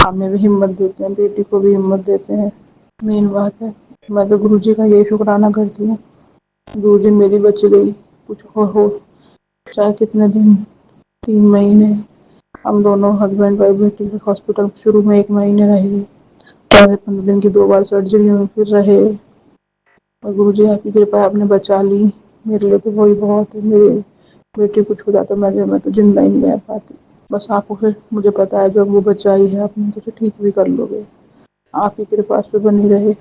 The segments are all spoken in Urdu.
ہمیں بھی ہمت دیتے ہیں، بیٹی کو بھی ہمت دیتے ہیں۔ مین بات ہے میں تو گرو جی کا یہی شکرانہ کرتی ہوں، گرو جی میری بچ گئی، کچھ ہو چاہے کتنے دن، 3 مہینے ہم دونوں ہسبینڈ وائف بیٹے ہاسپٹل شروع میں 1 مہینے رہے، 15 دن کی 2 بار سرجری ہوئی، پھر رہے، اور گرو جی آپ کی کرپا آپ نے بچا لی، میرے لیے تو وہی بہت ہے۔ میرے بیٹے کچھ ہو جاتا میں تو زندہ ہی نہیں رہ پاتی، بس آپ کو پھر مجھے پتا ہے جب وہ بچائی ہے آپ نے تو ٹھیک بھی کر لو گے، آپ ہی کرپا پاس پہ بنی رہے۔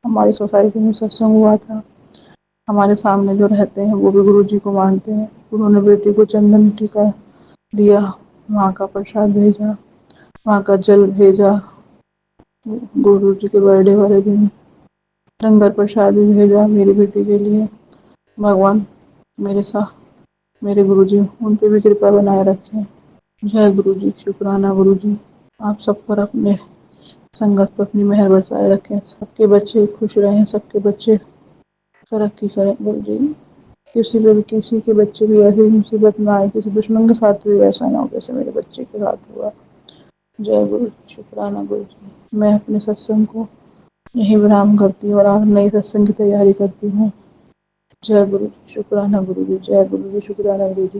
ہماری سوسائٹی میں ستسنگ ہوا تھا، ہمارے سامنے جو رہتے ہیں وہ بھی گرو جی کو مانتے ہیں، انہوں نے بیٹی کو چندن ٹیکا دیا، وہاں کا پرساد بھیجا، وہاں کا جل بھیجا، گرو جی کے برڈے والے دن لنگر پرساد بھی بھیجا میری بیٹی کے لیے۔ بھگوان میرے ساتھ، میرے گرو جی ان پہ بھی کرپا بنائے رکھے۔ جے گرو جی، شکرانہ گرو جی، آپ سب پر اپنے سنگت پر اپنی مہر برسائے رکھیں، سب کے بچے خوش رہیں، سب کے بچے ترقی کریں گرو جی، کسی کے بچے بھی ایسی مصیبت نہ آئے، کسی دشمن کے ساتھ بھی ایسا نہ ہو جیسے میرے بچے کے ساتھ ہوا۔ جے گرو جی، شکرانہ گرو جی۔ میں اپنے ستسنگ کو یہیں ورام کرتی ہوں اور آج نئی ستسنگ کی تیاری کرتی ہوں۔ جے گرو جی، شکرانہ گرو جی، جے گرو جی، شکرانہ گرو جی۔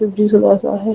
شیو جی سدا سہائے،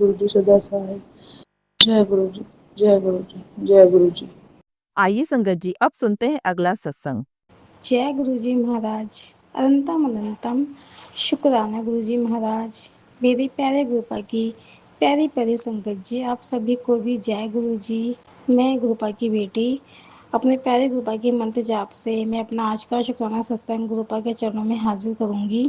گرو جی سدا سہائے۔ جے گرو جی، جے گرو جی، جے گرو جی۔ آئیے سنگت جی اب سنتے ہیں اگلا ستسنگ۔ جے گرو جی مہاراج، اننتم اننتم شکرانہ گرو جی مہاراج، میرے پیارے گروپا کی پیاری پیاری سنگت جی، آپ سبھی کو بھی جے گرو جی۔ میں گروپا کی بیٹی اپنے پیارے گروپا کی منتر جاپ سے میں اپنا آج کا شکرانہ ستسنگ گروپا کے چرنوں میں حاضر کروں گی۔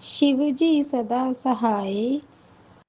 شیو جی سدا سہائے،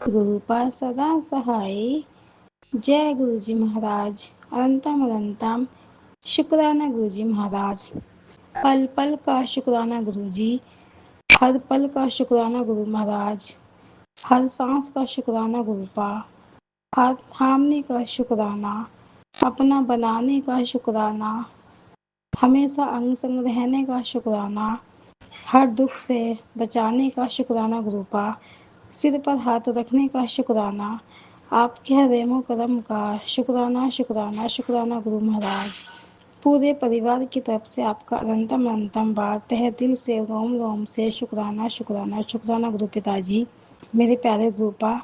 گروپا سدا سہائے۔ جے گرو جی مہاراج، اننتم اننتم شکرانہ گرو جی مہاراج، پل پل کا شکرانہ گرو جی، ہر پل کا شکرانہ گرو مہاراج، ہر سانس کا شکرانہ گروپا، ہاتھ تھامنے کا شکرانہ، اپنا بنانے کا شکرانہ، ہمیشہ انگ سنگ رہنے کا شکرانہ، ہر دکھ سے بچانے کا شکرانہ گروپا، سر پر ہاتھ رکھنے کا شکرانہ، آپ کے رحم و کرم کا شکرانہ شکرانہ شکرانہ گرو مہاراج۔ پورے پریوار کی طرف سے آپ کا اننتم اننتم بار تہہ دل سے روم روم سے شکرانہ شکرانہ شکرانہ گرو پتا جی۔ میرے پیارے گروپا،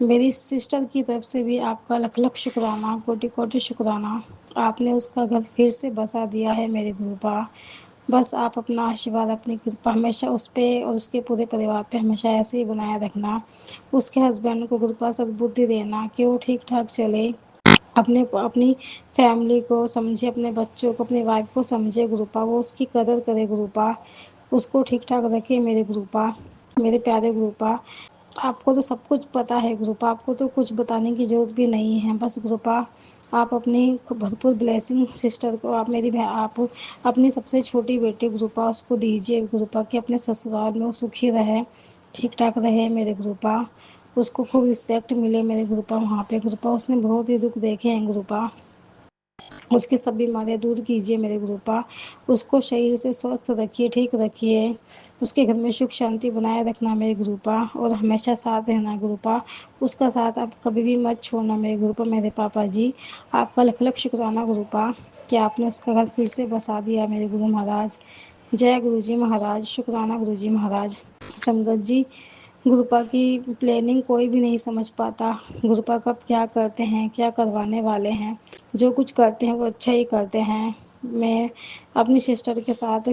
میری سسٹر کی طرف سے بھی آپ کا لکھ لکھ شکرانہ، کوٹی کوٹی شکرانہ، آپ نے اس کا گھر پھر سے بسا دیا ہے میرے گروپا۔ بس آپ اپنا آشیواد، اپنی کرپا ہمیشہ اس پہ اور اس کے پورے پریوار پہ ہمیشہ ایسے ہی بنایا رکھنا۔ اس کے ہسبینڈ کو کرپا سدبدھی دینا کہ وہ ٹھیک ٹھاک چلے، اپنی فیملی کو سمجھے، اپنے بچوں کو، اپنی وائف کو سمجھے گروپا، وہ اس کی قدر کرے گروپا، اس کو ٹھیک ٹھاک رکھے میرے گروپا۔ میرے پیارے گروپا، آپ کو تو سب کچھ پتا ہے گروپا، آپ کو تو کچھ بتانے کی ضرورت بھی نہیں ہے۔ بس گروپا آپ اپنی بھرپور بلیسنگ سسٹر کو، آپ اپنی سب سے چھوٹی بیٹی گروپا اس کو دیجیے گروپا، کہ اپنے سسرال میں وہ سکھی رہے، ٹھیک ٹھاک رہے میرے گروپا، اس کو خوب رسپیکٹ ملے میرے گروپا وہاں پہ گروپا۔ اس نے بہت ہی دکھ دیکھے ہیں گروپا، اس کی سب بیماریاں دور کیجیے میرے گروپا، اس کو شریر سے سوستھ رکھیے، ٹھیک رکھیے، اس کے گھر میں سکھ شانتی بنائے رکھنا میرے گروپا، اور ہمیشہ ساتھ رہنا گروپا، اس کا ساتھ آپ کبھی بھی مت چھوڑنا میرے گروپا۔ میرے پاپا جی، آپ کا لکھ لکھ شکرانہ گروپا کہ آپ نے اس کا گھر پھر سے بسا دیا میرے گرو مہاراج۔ جے گرو جی مہاراج، شکرانہ گرو جی مہاراج۔ سنگت جی، گروپا کی پلاننگ کوئی بھی نہیں سمجھ پاتا، گروپا کب کیا کرتے ہیں، کیا کروانے والے ہیں، جو کچھ کرتے ہیں وہ اچھا ہی کرتے ہیں۔ میں اپنی سسٹر کے ساتھ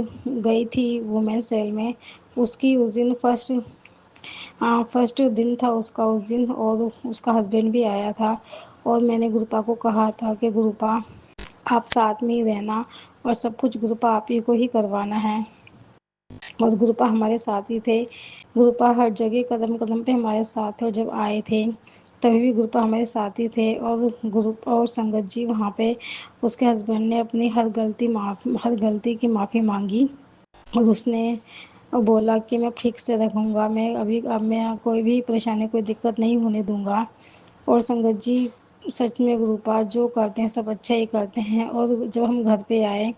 گئی تھی وومن سیل میں، اس کی اس دن فرسٹ دن تھا اس کا اس دن، اور اس کا ہسبینڈ بھی آیا تھا، اور میں نے گروپا کو کہا تھا کہ گروپا آپ ساتھ میں ہی رہنا، اور سب کچھ گروپا آپ ہی کو ہی کروانا ہے، اور گروپا ہمارے ساتھ ہی تھے۔ گروپا ہر جگہ قدم قدم پہ ہمارے ساتھ تھے، اور جب آئے تھے تبھی بھی گروپا ہمارے ساتھ ہی تھے، اور سنگت جی وہاں پہ اس کے ہسبینڈ نے اپنی ہر غلطی کی معافی مانگی، اور اس نے بولا کہ میں ٹھیک سے رکھوں گا، اب میں کوئی بھی پریشانی، کوئی دقت نہیں ہونے دوں گا۔ اور سنگت جی، سچ میں گروپا جو کرتے ہیں سب اچھا ہی کرتے ہیں۔ اور جب ہم گھر پہ آئے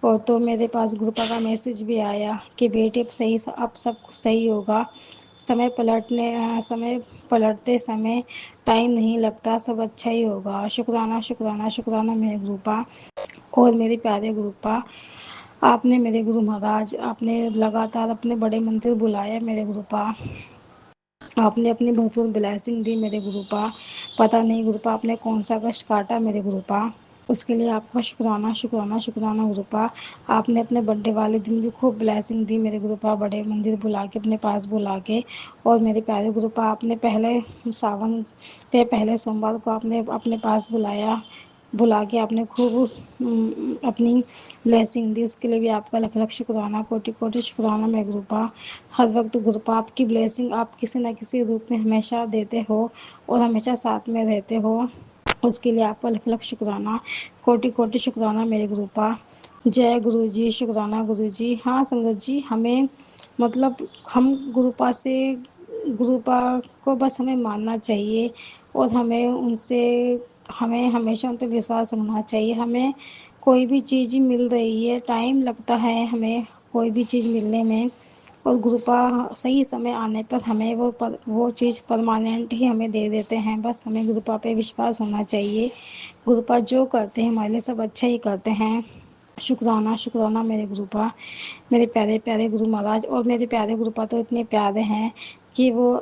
اور تو میرے پاس گروپا کا میسج بھی آیا کہ بیٹی اب سب صحیح ہوگا، سمے پلٹتے سمے ٹائم نہیں لگتا، سب اچھا ہی ہوگا، شکرانہ شکرانہ شکرانہ میرے گروپا اور میرے پیارے گروپا۔ آپ نے میرے گرو مہاراج، آپ نے لگاتار اپنے بڑے منتر بلایا میرے گروپا، آپ نے اپنی بھرپور بلیسنگ دی میرے گروپا۔ پتہ نہیں گروپا آپ نے کون سا کشٹ کاٹا میرے گروپا، اس کے لیے آپ کا شکرانہ شکرانہ شکرانہ گروپا۔ آپ نے اپنے برتھ ڈے والے دن بھی خوب بلیسنگ دی میرے گروپا، بڑے مندر بلا کے اپنے پاس بلا کے۔ اور میرے پیارے گروپا آپ نے ساون پہ پہلے سوموار کو آپ نے اپنے پاس بلا کے آپ نے خوب اپنی بلیسنگ دی، اس کے لیے بھی آپ کا لاکھ لاکھ شکرانہ، کوٹی کوٹی شکرانہ میرے گروپا۔ ہر وقت گروپا آپ کی بلیسنگ آپ کسی نہ کسی روپ میں ہمیشہ دیتے ہو اور ہمیشہ ساتھ میں رہتے ہو، اس کے لیے آپ کا لاکھ لاکھ شکرانہ، کوٹی کوٹی شکرانہ میرے گروپا۔ جے گرو جی، شکرانہ گرو جی۔ ہاں سنگت جی، ہم گروپا کو بس ہمیں ماننا چاہیے اور ہمیں ہمیشہ ان پہ وشواس رکھنا چاہیے۔ ہمیں کوئی بھی چیز مل رہی ہے، ٹائم لگتا ہے ہمیں کوئی بھی چیز ملنے میں، اور گروپا صحیح سمے آنے پر ہمیں وہ چیز پرماننٹ ہی ہمیں دے دیتے ہیں۔ بس ہمیں گروپا پہ وشواس ہونا چاہیے، گروپا جو کرتے ہیں ہمارے لیے سب اچھا ہی کرتے ہیں۔ شکرانہ شکرانہ میرے گروپا، میرے پیارے پیارے گرو مہاراج۔ اور میرے پیارے گروپا تو اتنے پیارے ہیں کہ وہ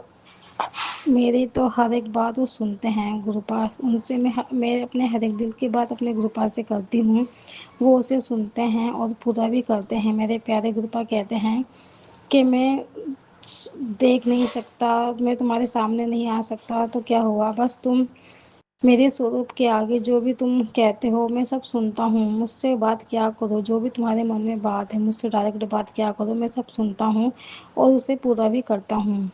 میری تو ہر ایک بات وہ سنتے ہیں گروپا، ان سے میں اپنے ہر ایک دل کی بات اپنے گروپا سے کرتی ہوں، وہ اسے سنتے ہیں اور پورا بھی کرتے ہیں۔ میرے پیارے گروپا کہتے ہیں کہ میں دیکھ نہیں سکتا، میں تمہارے سامنے نہیں آ سکتا تو کیا ہوا، بس تم میرے سوروپ کے آگے جو بھی تم کہتے ہو میں سب سنتا ہوں، مجھ سے بات کیا کرو، جو بھی تمہارے من میں بات ہے مجھ سے ڈائریکٹ بات کیا کرو، میں سب سنتا ہوں اور اسے پورا بھی کرتا ہوں۔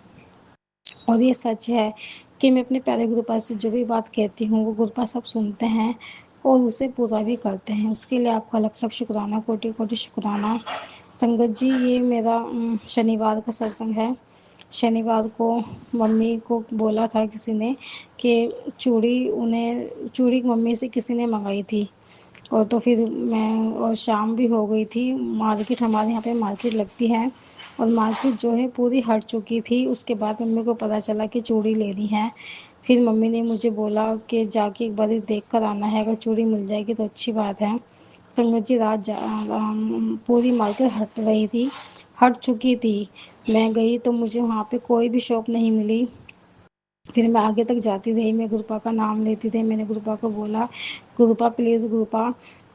اور یہ سچ ہے کہ میں اپنے پیارے گروپا سے جو بھی بات کہتی ہوں وہ گروپا سب سنتے ہیں اور اسے پورا بھی کرتے ہیں، اس کے لیے آپ کا لاکھ لاکھ شکرانہ، کوٹی کوٹی شکرانہ۔ سنگت جی، یہ میرا شنیوار کا ستسنگ ہے۔ شنیوار کو ممی کو بولا تھا کسی نے کہ چوڑی ممی سے کسی نے منگائی تھی، اور تو پھر اور شام بھی ہو گئی تھی، مارکیٹ ہمارے یہاں پہ مارکیٹ لگتی ہے اور مارکیٹ جو ہے پوری ہٹ چکی تھی۔ اس کے بعد ممی کو پتہ چلا کہ چوڑی لینی ہے، پھر ممی نے مجھے بولا کہ جا کے ایک بار دیکھ کر آنا ہے، اگر چوڑی مل جائے گی تو اچھی بات ہے۔ سنگت جی، رات پوری مارکیٹ ہٹ چکی تھی، میں گئی تو مجھے وہاں پہ کوئی بھی شاپ نہیں ملی، پھر میں آگے تک جاتی رہی، میں گروپا کا نام لیتی رہی، میں نے گروپا کو بولا گروپا پلیز گروپا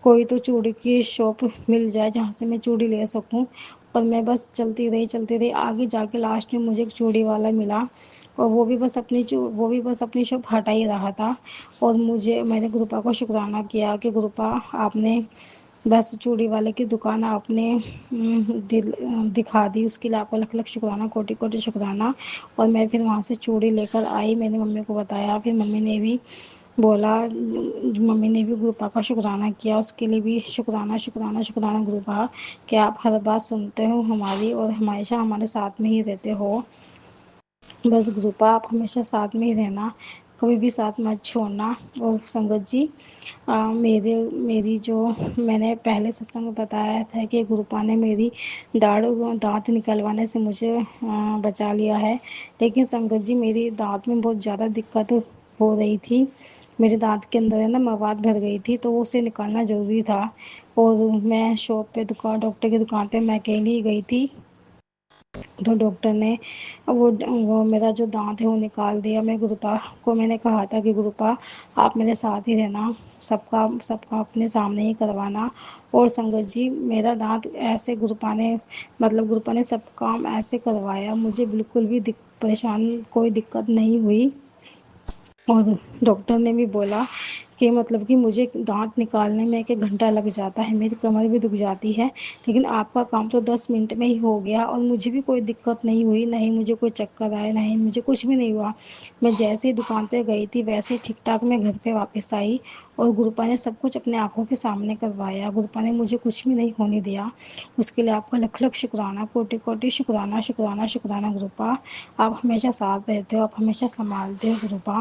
کوئی تو چوڑی کی شاپ مل جائے جہاں سے میں چوڑی لے سکوں، اور میں بس چلتی رہی، آگے جا کے لاسٹ میں مجھے ایک چوڑی والا ملا، اور وہ بھی بس اپنی شاپ ہٹا ہی رہا تھا، اور میں نے گروپا کو شکرانہ کیا کہ گروپا آپ نے بس چوڑی والے کی دکان آپ نے دکھا دی، اس کے لیے آپ کا لاکھ لاکھ شکرانہ، کوٹی کوٹی شکرانہ۔ اور میں پھر وہاں سے چوڑی لے کر آئی، میں نے ممی کو بتایا، پھر ممی نے بھی گروپا کا شکرانہ کیا، اس کے لیے بھی شکرانہ شکرانہ شکرانہ گروپا کہ آپ ہر بات سنتے ہو ہماری اور ہمیشہ ہمارے ساتھ میں ہی رہتے ہو۔ بس گروپا آپ ہمیشہ ساتھ میں ہی رہنا، کبھی بھی ساتھ مت چھوڑنا۔ اور سنگت جی، میں نے پہلے ستسنگ میں بتایا تھا کہ گروپا نے میری دانت نکلوانے سے مجھے بچا لیا ہے، لیکن سنگت جی میری دانت میں بہت زیادہ دقت ہو رہی تھی، میرے دانت کے اندر مواد بھر گئی تھی، تو اسے نکالنا ضروری تھا، اور میں شاپ پہ ڈاکٹر کی دکان پہ میں اکیلی گئی تھی، تو ڈاکٹر نے وہ میرا جو دانت ہے وہ نکال دیا۔ میں گروپا کو میں نے کہا تھا کہ گروپا آپ میرے ساتھ ہی رہنا، سب کا اپنے سامنے ہی کروانا۔ اور سنگت جی، میرا دانت ایسے گروپا نے سب کام ایسے کروایا، مجھے بالکل بھی کوئی دقت نہیں ہوئی، اور ڈاکٹر نے بھی بولا کہ مجھے دانت نکالنے میں 1 گھنٹہ لگ جاتا ہے، میری کمر بھی دکھ جاتی ہے، لیکن آپ کا کام تو 10 منٹ میں ہی ہو گیا، اور مجھے بھی کوئی دقت نہیں ہوئی، نہ ہی مجھے کوئی چکر آئے، نہ ہی مجھے کچھ بھی نہیں ہوا، میں جیسے ہی دکان پہ گئی تھی ویسے ہی ٹھیک ٹھاک میں گھر پہ واپس آئی، اور گروپا نے سب کچھ اپنے آنکھوں کے سامنے کروایا، گروپا نے مجھے کچھ بھی نہیں ہونے دیا، اس کے لیے آپ کا لاکھ لاکھ شکرانہ، کوٹی کوٹی شکرانہ شکرانہ شکرانہ گروپا۔ آپ ہمیشہ ساتھ رہتے ہو، آپ ہمیشہ سنبھالتے ہو گروپا،